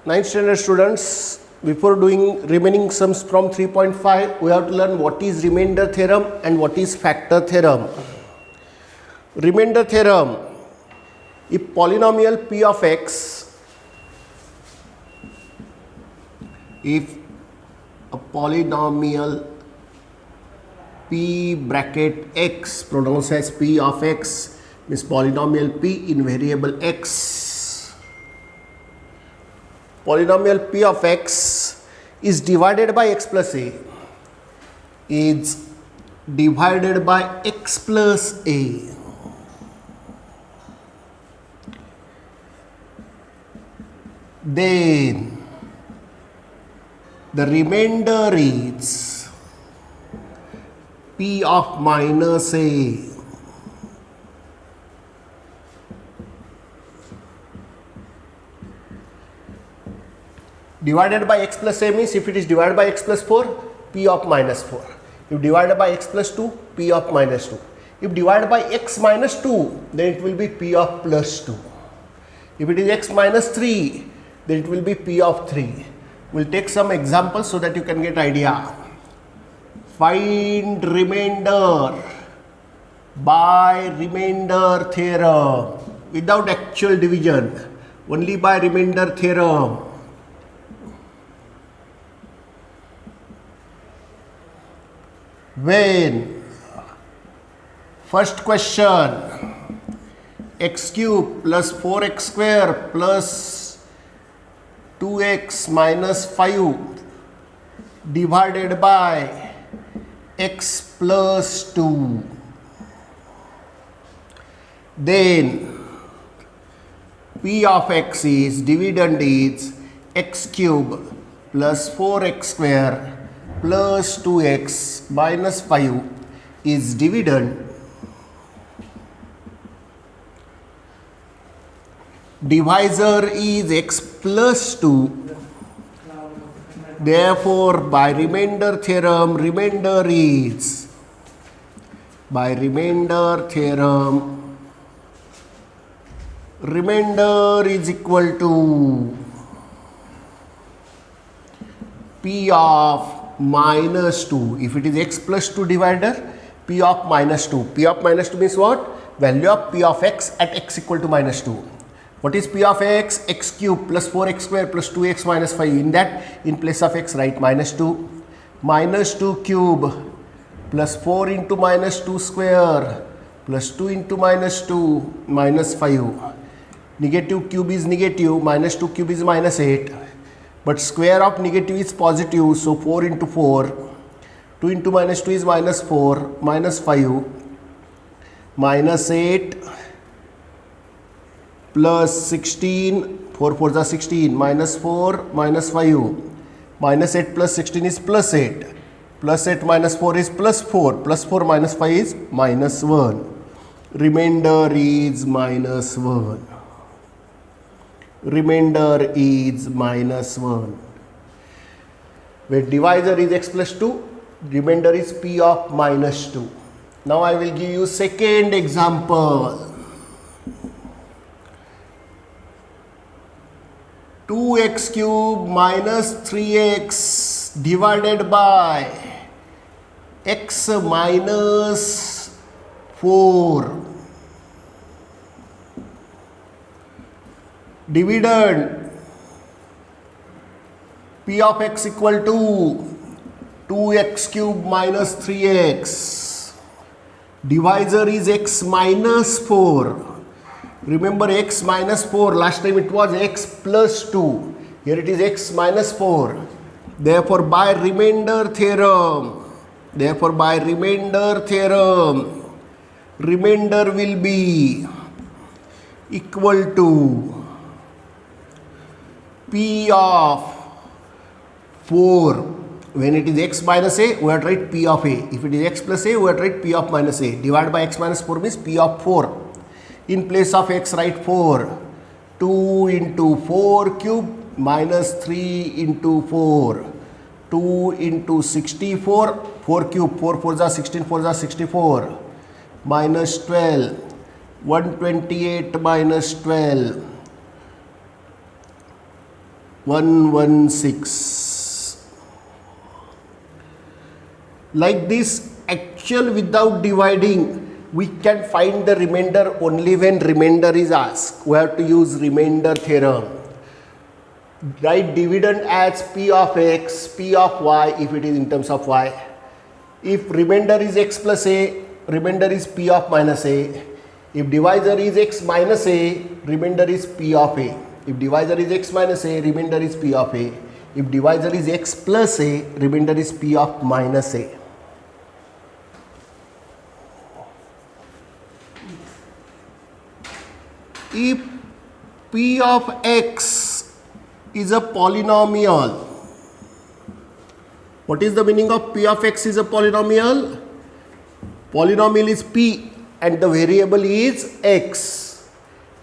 Ninth standard students, before doing remaining sums from 3.5, we have to learn what is remainder theorem and what is factor theorem. Remainder theorem, if polynomial p of x, if a polynomial p bracket x, pronounced as p of x, means polynomial p in variable x, polynomial p of x is divided by x plus a, is divided by x plus a, then the remainder is p of minus a. Divided by x plus a means if it is divided by x plus 4, p of minus 4. If divided by x plus 2, p of minus 2. If divided by x minus 2, then it will be p of plus 2. If it is x minus 3, then it will be p of 3. We'll take some examples so that you can get idea. Find remainder by remainder theorem without actual division, only by remainder theorem. When first question, x cube plus 4x square plus 2x minus 5 divided by x plus 2, then p of x is, dividend is x cube plus 4x square plus 2x minus 5 is dividend. Divisor is x plus 2. Therefore, by remainder theorem, remainder is, by remainder theorem, remainder is equal to p of minus 2. If it is x plus 2 divider, p of minus 2. P of minus 2 means what? Value of p of x at x equal to minus 2. What is p of x? X cube plus 4x square plus 2x minus 5. In that, in place of x, write minus 2. Minus 2 cube plus 4 into minus 2 square plus 2 into minus 2 minus 5. Negative cube is negative, minus 2 cube is minus 8. But square of negative is positive, so 4 into 4. 2 into minus 2 is minus 4, minus 5, minus 8, plus 16, 4 4s are 16, minus 4, minus 5, minus 8 plus 16 is plus 8, plus 8 minus 4 is plus 4, plus 4 minus 5 is minus 1. Remainder is minus 1. Remainder is minus 1. Where divisor is x plus 2, remainder is p of minus 2. Now I will give you second example. 2x cube minus 3x divided by x minus 4. Dividend p of x equal to 2x cube minus 3x. Divisor is x minus 4. Remember x minus 4, last time it was x plus 2. Here it is x minus 4. Therefore, by remainder theorem, remainder will be equal to p of 4. When it is x minus a, we have to write p of a. If it is x plus a, we have to write p of minus a. Divided by x minus 4 means p of 4. In place of x, write 4. 2 into 4 cube minus 3 into 4. 2 into 64, 4 cube, 4 4s are 16, 4s are 64, minus 12, 128 minus 12, 116. Like this, actual without dividing, we can find the remainder only when remainder is asked. We have to use remainder theorem. Write dividend as p of x, p of y if it is in terms of y. If remainder is x plus a, remainder is p of minus a. If divisor is x minus a, remainder is p of a. If divisor is x minus a, remainder is p of a. If divisor is x plus a, remainder is p of minus a. If p of x is a polynomial, what is the meaning of p of x is a polynomial? Polynomial is p and the variable is x,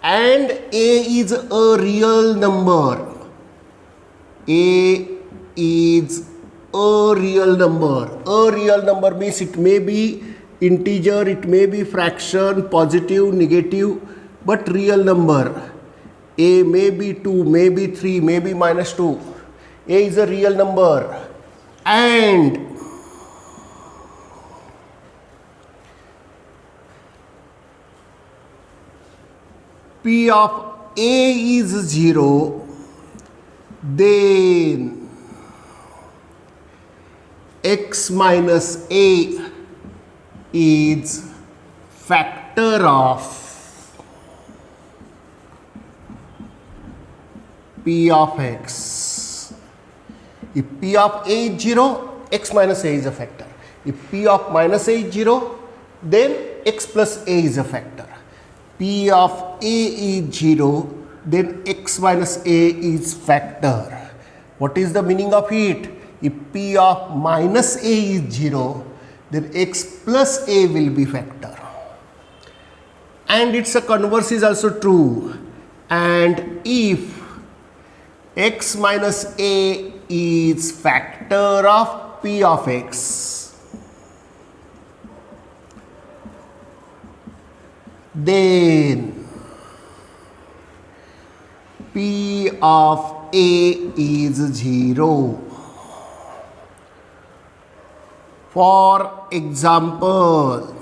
and a is a real number. A is a real number. A real number means it may be integer, it may be fraction, positive, negative, but real number. A may be 2, may be 3, may be minus 2. A is a real number, and P of A is 0, then x minus a is factor of P of x. If P of a is 0, x minus a is a factor. If P of minus a is 0, then x plus a is a factor. P of a is 0, then x minus a is factor. What is the meaning of it? If P of minus a is 0, then x plus a will be factor. And its a converse is also true. And if x minus a is factor of P of x, then P of a is 0. For example,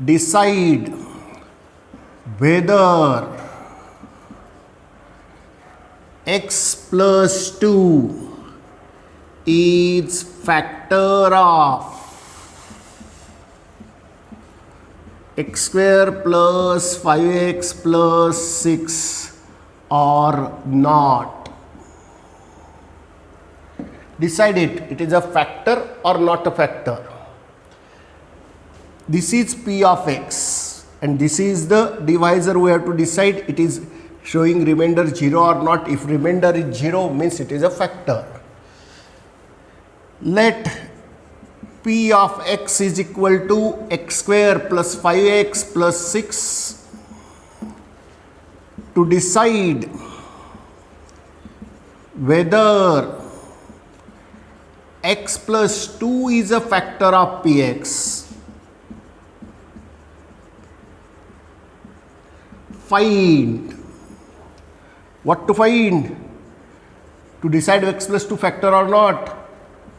decide whether x plus 2 is factor of x square plus 5x plus 6 or not. Decide it. It is a factor or not a factor. This is P of x and this is the divisor. We have to decide it is showing remainder 0 or not. If remainder is 0 means it is a factor. Let P of x is equal to x square plus 5x plus 6. To decide whether x plus 2 is a factor of Px, find. What to find? To decide x plus 2 factor or not?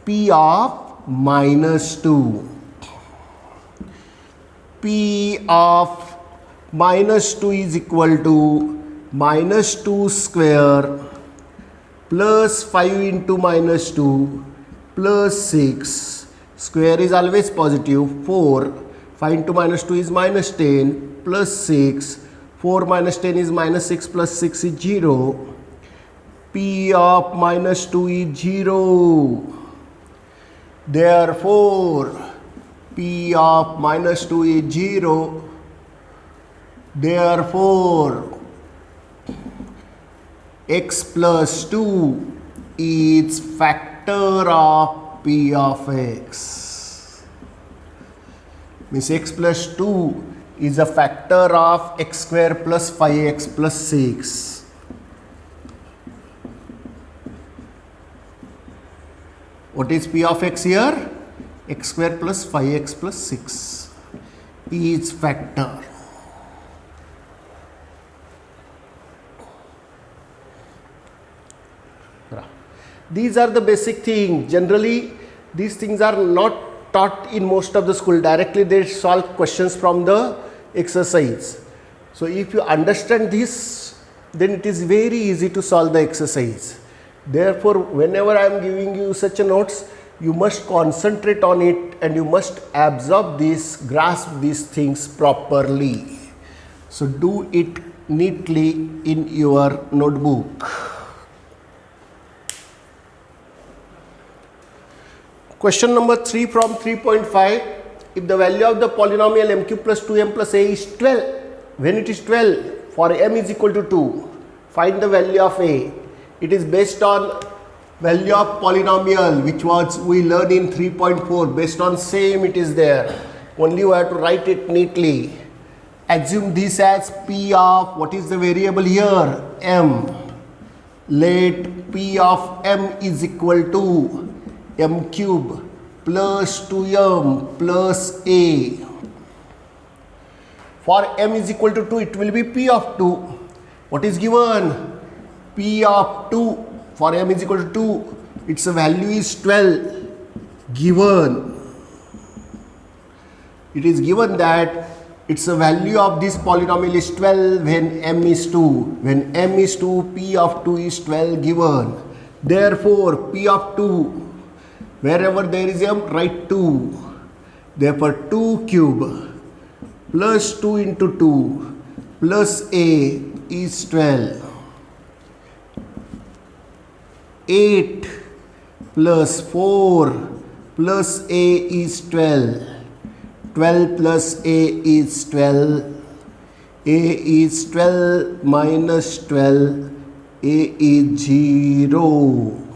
P of minus 2. P of minus 2 is equal to minus 2 square plus 5 into minus 2 plus 6. Square is always positive. 4. 5 into minus 2 is minus 10 plus 6. 4 minus 10 is minus 6 plus 6 is 0. P of minus 2 is 0. Therefore, P of minus 2 is 0. Therefore, x plus 2 is factor of P of x. Means x plus 2 is a factor of x square plus 5x plus 6. What is P of x here? X square plus 5x plus 6 is factor. These are the basic things. Generally, these things are not taught in most of the school. Directly they solve questions from the exercise. So if you understand this, then it is very easy to solve the exercise. Therefore, whenever I am giving you such a notes, you must concentrate on it and you must absorb this, grasp these things properly. So do it neatly in your notebook. Question number 3 from 3.5. If the value of the polynomial m cube plus 2m plus a is 12, when it is 12, for m is equal to 2, find the value of a. It is based on value of polynomial, which was we learned in 3.4. Based on same it is there. Only you have to write it neatly. Assume this as p of, what is the variable here? M. Let p of m is equal to m cube plus 2m plus a. For m is equal to 2, it will be p of 2. What is given? P of 2. For m is equal to 2, its value is 12. Given. It is given that its value of this polynomial is 12 when m is 2. When m is 2, p of 2 is 12 given. Therefore, p of 2, wherever there is m, write 2. Therefore, 2 cube plus 2 into 2 plus a is 12. 8 plus 4 plus a is 12. 12 plus a is 12. A is 12 minus 12. A is 0.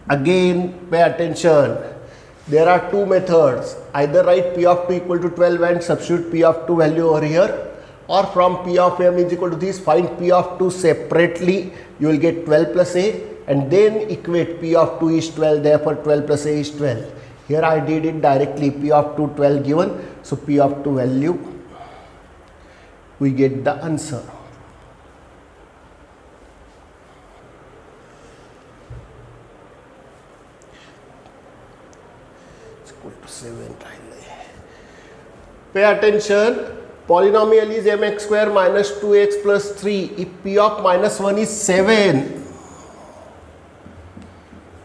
Again, pay attention. There are two methods. Either write p of 2 equal to 12 and substitute p of 2 value over here, or from p of m is equal to this, find p of 2 separately. You will get 12 plus a and then equate p of 2 is 12, therefore 12 plus a is 12. Here I did it directly, p of 2 12 given, so p of 2 value, we get the answer. It's equal to 7. Pay attention. Polynomial is mx square minus 2x plus 3. If p of minus 1 is 7,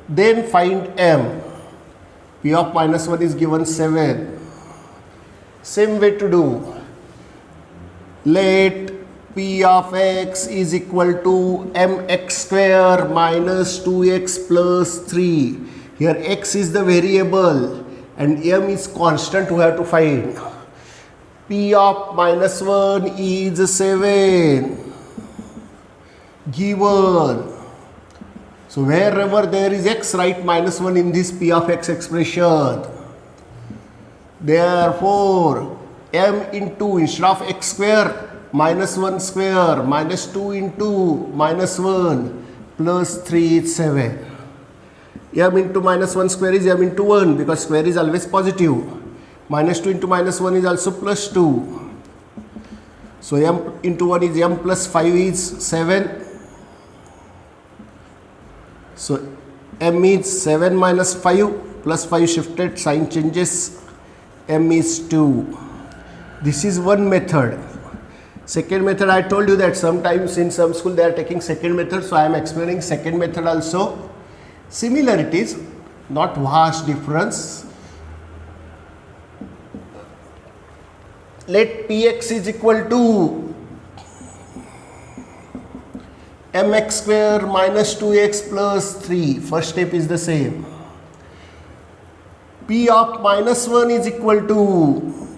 then find m. P of minus 1 is given 7. Same way to do. Let p of x is equal to mx square minus 2x plus 3. Here x is the variable and m is constant we have to find. P of minus 1 is 7 given. So wherever there is x, write minus 1 in this p of x expression. Therefore, m into, instead of x square, minus 1 square, minus 2 into minus 1 plus 3 is 7. M into minus 1 square is m into 1 because square is always positive. Minus 2 into minus 1 is also plus 2. So m into 1 is m plus 5 is 7. So m is 7 minus 5 plus 5 shifted, sign changes, m is 2. This is one method. Second method, I told you that sometimes in some school they are taking second method, so I am explaining second method also. Similarities, not vast difference. Let px is equal to mx square minus 2x plus 3. First step is the same. P of minus 1 is equal to,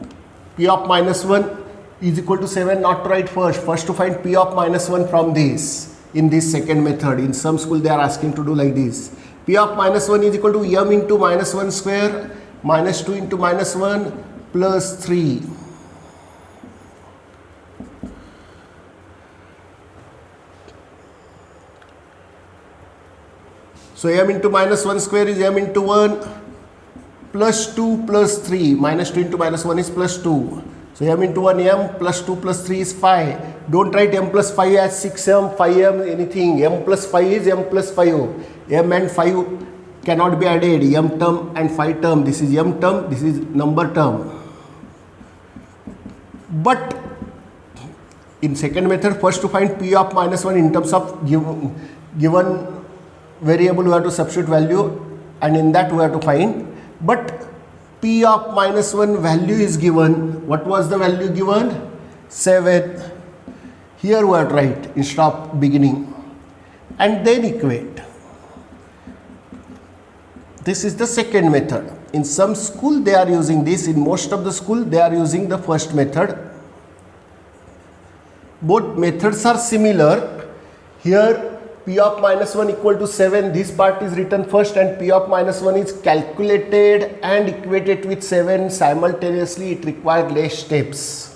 P of minus 1 is equal to 7, not to write first. First to find P of minus 1 from this, in this second method. In some school they are asking to do like this. P of minus 1 is equal to m into minus 1 square minus 2 into minus 1 plus 3. So m into minus 1 square is m into 1 plus 2 plus 3. Minus 2 into minus 1 is plus 2. So m into 1 m plus 2 plus 3 is 5. Don't write m plus 5 as 6m, 5m, anything. M plus 5 is m plus 5. M and 5 cannot be added. M term and 5 term. This is m term, this is number term. But in second method, first to find p of minus 1 in terms of given variable, we have to substitute value, and in that we have to find. But p of minus 1 value is given. What was the value given? 7. Here we have to write instead of beginning, and then equate. This is the second method. In some school they are using this. In most of the school they are using the first method. Both methods are similar. Here p of minus 1 equal to 7. This part is written first, and p of minus 1 is calculated and equated with 7 simultaneously. It requires less steps.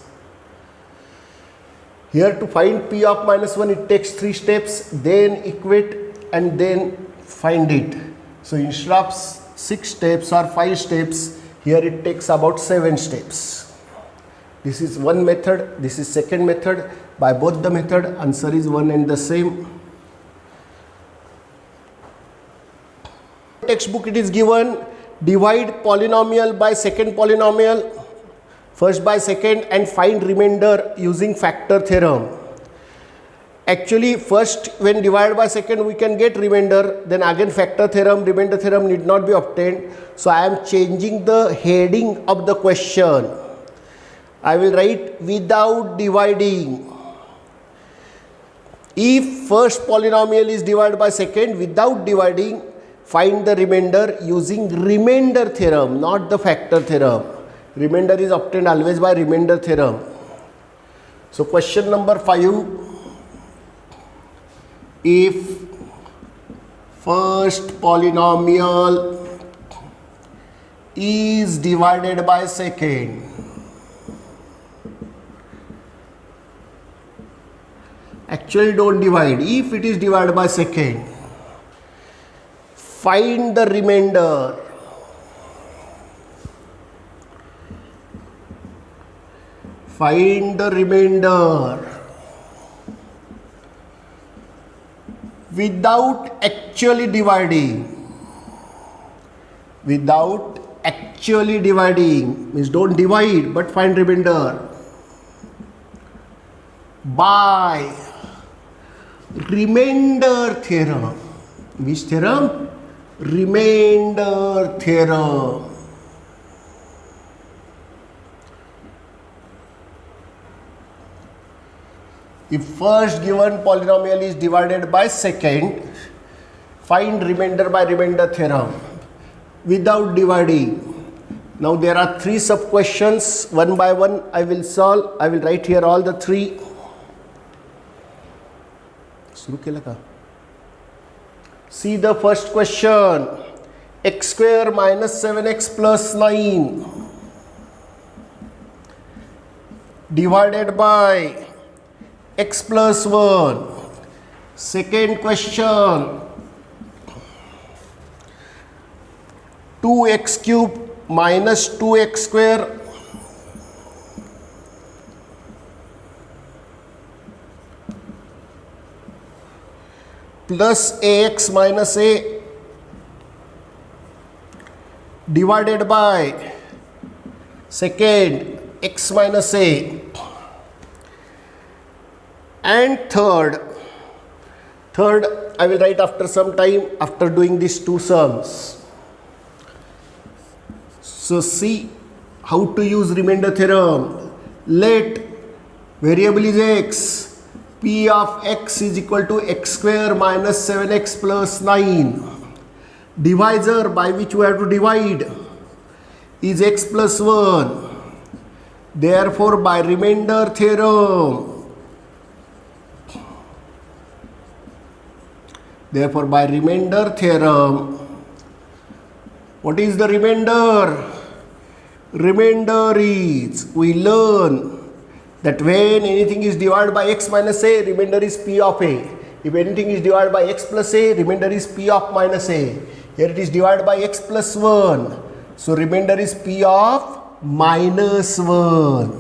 Here to find p of minus 1, it takes 3 steps, then equate and then find it. So instead of 6 steps or 5 steps, here it takes about 7 steps. This is one method, this is second method. By both the method, answer is one and the same. Textbook it is given, divide polynomial by second polynomial, first by second, and find remainder using factor theorem. Actually, first when divided by second we can get remainder, then again factor theorem, remainder theorem need not be obtained. So I am changing the heading of the question. I will write without dividing. If first polynomial is divided by second without dividing, find the remainder using remainder theorem, not the factor theorem. Remainder is obtained always by remainder theorem. So question number 5. If first polynomial is divided by second, actually don't divide. If it is divided by second, find the remainder. Find the remainder without actually dividing. Without actually dividing means don't divide but find remainder by remainder theorem. Which theorem? Remainder theorem. If first given polynomial is divided by second, find remainder by remainder theorem without dividing. Now there are 3 sub questions. One by one I will solve. I will write here all the 3. See the first question. X square minus 7x plus 9 divided by x plus 1. Second question, 2x cube minus 2x square plus ax minus a divided by second x minus a. And third I will write after some time after doing these 2 sums. So see how to use remainder theorem. Let variable is x, p of x is equal to x square minus 7x plus 9. Divisor by which we have to divide is x plus 1. Therefore by remainder theorem, what is the remainder? Remainder is, we learn that when anything is divided by x minus a, remainder is p of a. If anything is divided by x plus a, remainder is p of minus a. Here it is divided by x plus 1. So remainder is p of minus 1.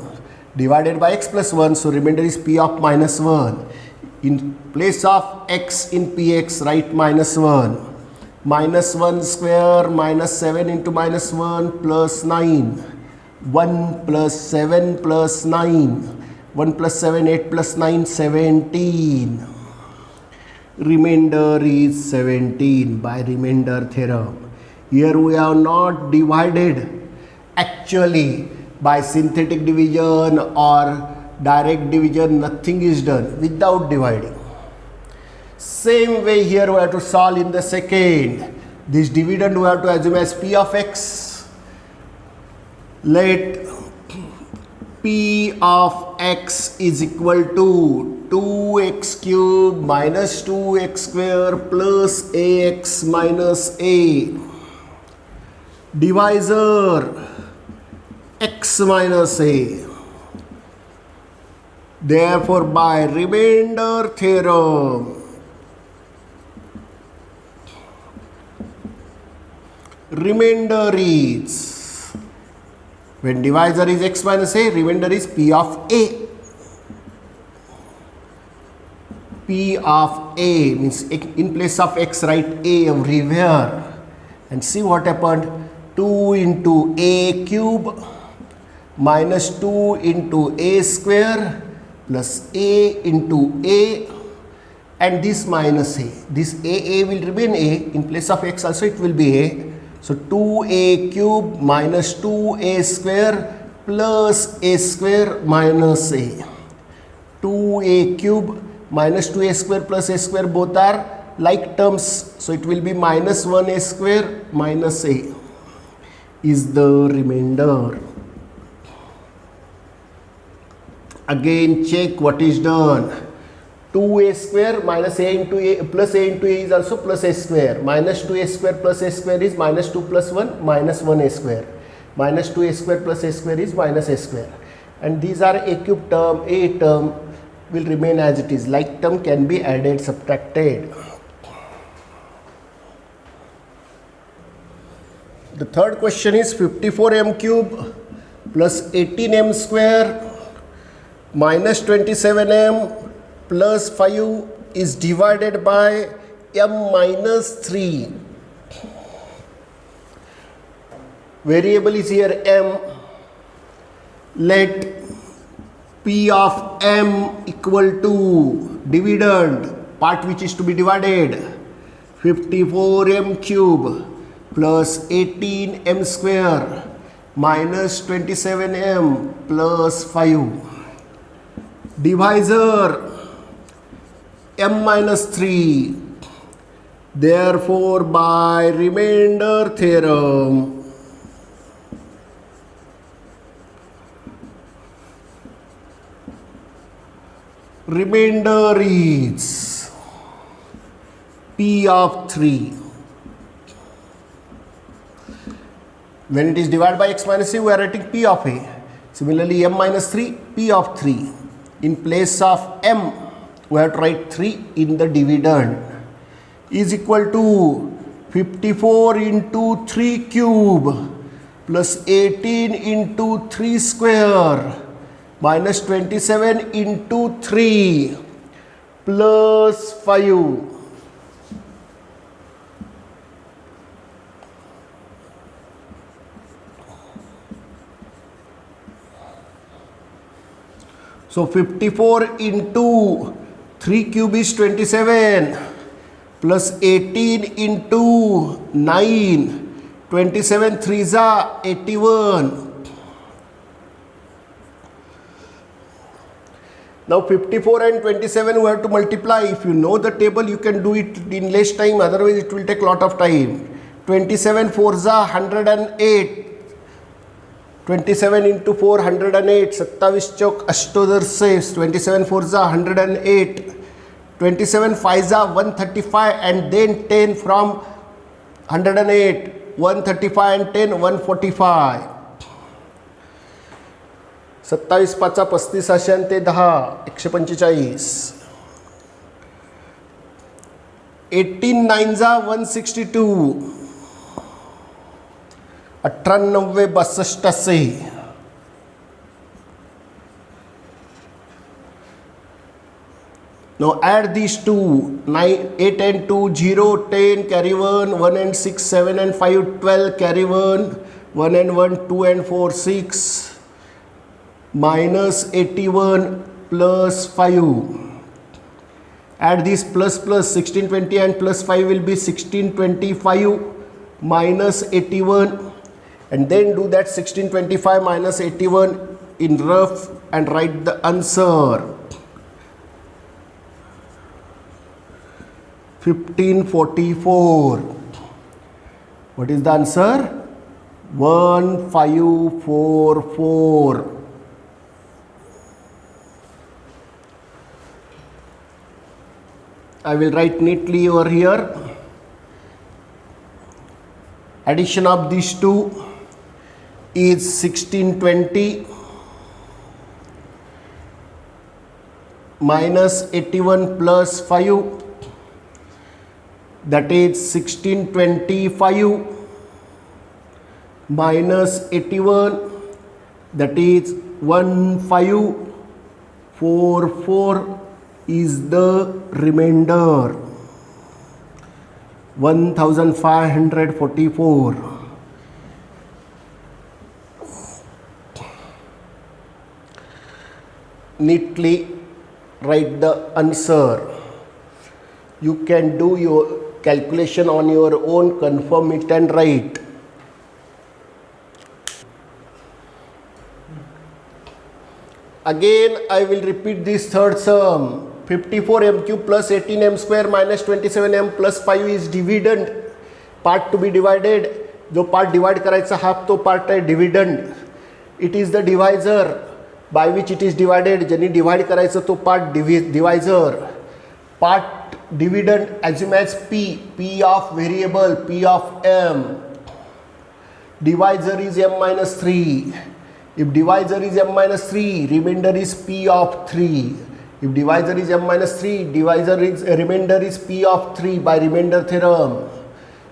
divided by x plus 1, so remainder is p of minus 1. In place of x in px, write minus 1. Minus 1 square minus 7 into minus 1 plus 9. 1 plus 7 plus 9. 1 plus 7, 8 plus 9, 17. Remainder is 17 by remainder theorem. Here we have not divided actually by synthetic division or direct division, nothing is done without dividing. Same way here we have to solve in the second. This dividend we have to assume as p of x. Let p of x is equal to 2x cube minus 2x square plus ax minus a. Divisor x minus a. Therefore, by remainder theorem, remainder is, when divisor is x minus a, remainder is p of a. P of a means in place of x write a everywhere. And see what happened. 2 into a cube minus 2 into a square plus a into a, and this minus a. This a will remain a. In place of x also it will be a. So 2a cube minus 2a square plus a square minus a. 2a cube minus 2a square plus a square, both are like terms. So it will be minus 1a square minus a is the remainder. Again check what is done. 2a square minus a into a plus a into a is also plus a square. Minus 2a square plus a square is minus 2 plus 1 minus 1a square. Minus 2a square plus a square is minus a square. And these are a cube term, a term will remain as it is. Like term can be added, subtracted. The third question is 54m cube plus 18m square minus 27m plus 5 is divided by m minus 3. Variable is here m. Let p of m equal to dividend, part which is to be divided, 54m cube plus 18m square minus 27m plus 5. Divisor m minus 3. Therefore, by remainder theorem, remainder is p of 3. When it is divided by x minus a, we are writing p of a. Similarly, m minus 3, p of 3. In place of m, we have to write 3 in the dividend, is equal to 54 into 3 cube plus 18 into 3 square minus 27 into 3 plus 5. So 54 into 3 cube is 27 plus 18 into 9. 27 3s are 81. Now 54 and 27 we have to multiply. If you know the table, you can do it in less time, otherwise it will take lot of time. 27 4s are 108. 27 into 4, 108. 27 Chowk 8 27 4s are 108. 27 5s are 135, and then 10 from 108. 135 and 10, 145. 27 5 35 असे आणि ते 10 145. 18 9s are 162. 98 62 80. Now add these two, 9, 8 and 2, 0, 10, carry 1, 1 and 6, 7 and 5, 12, carry 1, 1 and 1, 2 and 4, 6, minus 81 plus 5. Add this plus 1620 and plus 5 will be 1625 minus 81, and then do that 1625 minus 81 in rough and write the answer. 1544. What is the answer? 1544. I will write neatly over here. Addition of these two is 1620 minus 81 plus 5, that is 1625 minus 81, that is 1544 is the remainder. 1544. Neatly write the answer. You can do your calculation on your own, confirm it and write. Again I will repeat this third sum. 54m cube plus 18m square minus 27m plus 5 is dividend. Part to be divided. जो part divide करायचा half तो part है dividend. It is the divisor by which it is divided. ज्यांनी divide करायचं तो part divisor. Part dividend assume as p of variable, p of m. Divisor is m minus 3. If divisor is m minus 3, remainder is p of 3. If divisor is m minus 3, remainder is p of 3 by remainder theorem.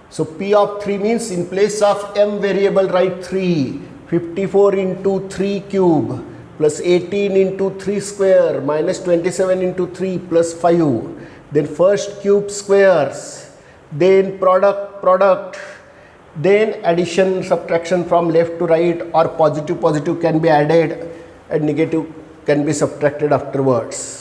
So p of 3 means in place of m variable write 3. 54 into 3 cube plus 18 into 3 square minus 27 into 3 plus 5. Then first cube squares, then product, then addition subtraction from left to right, or positive can be added and negative can be subtracted afterwards.